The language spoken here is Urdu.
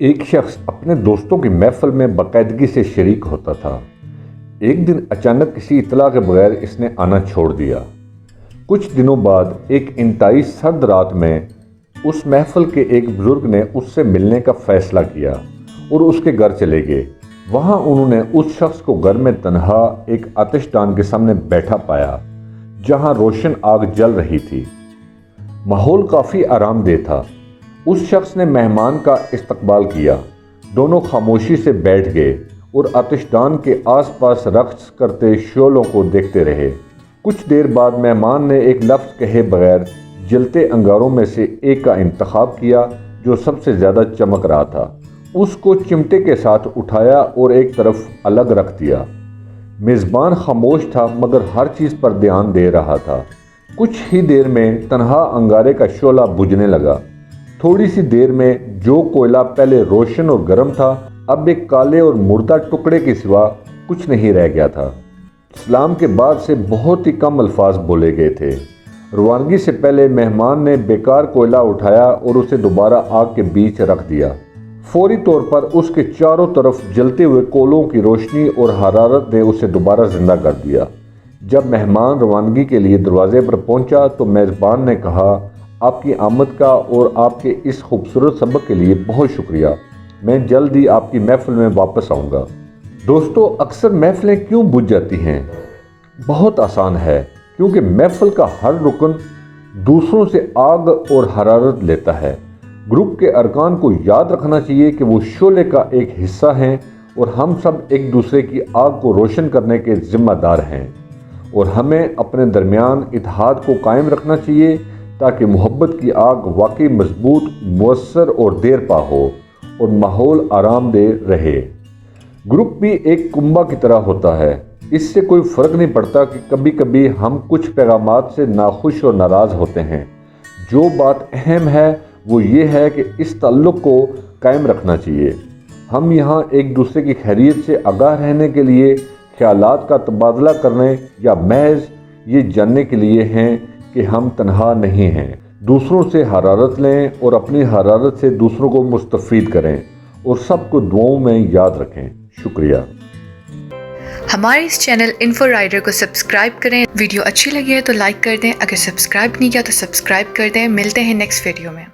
ایک شخص اپنے دوستوں کی محفل میں باقاعدگی سے شریک ہوتا تھا۔ ایک دن اچانک کسی اطلاع کے بغیر اس نے آنا چھوڑ دیا۔ کچھ دنوں بعد ایک انتہائی سرد رات میں اس محفل کے ایک بزرگ نے اس سے ملنے کا فیصلہ کیا اور اس کے گھر چلے گئے۔ وہاں انہوں نے اس شخص کو گھر میں تنہا ایک آتش دان کے سامنے بیٹھا پایا جہاں روشن آگ جل رہی تھی۔ ماحول کافی آرام دہ تھا۔ اس شخص نے مہمان کا استقبال کیا۔ دونوں خاموشی سے بیٹھ گئے اور آتش دان کے آس پاس رقص کرتے شعلوں کو دیکھتے رہے۔ کچھ دیر بعد مہمان نے ایک لفظ کہے بغیر جلتے انگاروں میں سے ایک کا انتخاب کیا جو سب سے زیادہ چمک رہا تھا۔ اس کو چمٹے کے ساتھ اٹھایا اور ایک طرف الگ رکھ دیا۔ میزبان خاموش تھا مگر ہر چیز پر دھیان دے رہا تھا۔ کچھ ہی دیر میں تنہا انگارے کا شعلہ بجھنے لگا۔ تھوڑی سی دیر میں جو کوئلہ پہلے روشن اور گرم تھا اب ایک کالے اور مردہ ٹکڑے کے سوا کچھ نہیں رہ گیا تھا۔ سلام کے بعد سے بہت ہی کم الفاظ بولے گئے تھے۔ روانگی سے پہلے مہمان نے بیکار کوئلہ اٹھایا اور اسے دوبارہ آگ کے بیچ رکھ دیا۔ فوری طور پر اس کے چاروں طرف جلتے ہوئے کولوں کی روشنی اور حرارت نے اسے دوبارہ زندہ کر دیا۔ جب مہمان روانگی کے لیے دروازے پر پہنچا تو میزبان نے کہا، آپ کی آمد کا اور آپ کے اس خوبصورت سبق کے لیے بہت شکریہ۔ میں جلد ہی آپ کی محفل میں واپس آؤں گا۔ دوستو، اکثر محفلیں کیوں بجھ جاتی ہیں؟ بہت آسان ہے، کیونکہ محفل کا ہر رکن دوسروں سے آگ اور حرارت لیتا ہے۔ گروپ کے ارکان کو یاد رکھنا چاہیے کہ وہ شعلے کا ایک حصہ ہیں اور ہم سب ایک دوسرے کی آگ کو روشن کرنے کے ذمہ دار ہیں، اور ہمیں اپنے درمیان اتحاد کو قائم رکھنا چاہیے تاکہ محبت کی آگ واقعی مضبوط، مؤثر اور دیر پا ہو اور ماحول آرام دہ رہے۔ گروپ بھی ایک کنبہ کی طرح ہوتا ہے۔ اس سے کوئی فرق نہیں پڑتا کہ کبھی کبھی ہم کچھ پیغامات سے ناخوش اور ناراض ہوتے ہیں۔ جو بات اہم ہے وہ یہ ہے کہ اس تعلق کو قائم رکھنا چاہیے۔ ہم یہاں ایک دوسرے کی خیریت سے آگاہ رہنے کے لیے، خیالات کا تبادلہ کرنے یا محض یہ جاننے کے لیے ہیں کہ ہم تنہا نہیں ہیں۔ دوسروں سے حرارت لیں اور اپنی حرارت سے دوسروں کو مستفید کریں، اور سب کو دعاؤں میں یاد رکھیں۔ شکریہ۔ ہمارے اس چینل انفو رائڈر کو سبسکرائب کریں۔ ویڈیو اچھی لگی ہے تو لائک کر دیں، اگر سبسکرائب نہیں کیا تو سبسکرائب کر دیں۔ ملتے ہیں نیکسٹ ویڈیو میں۔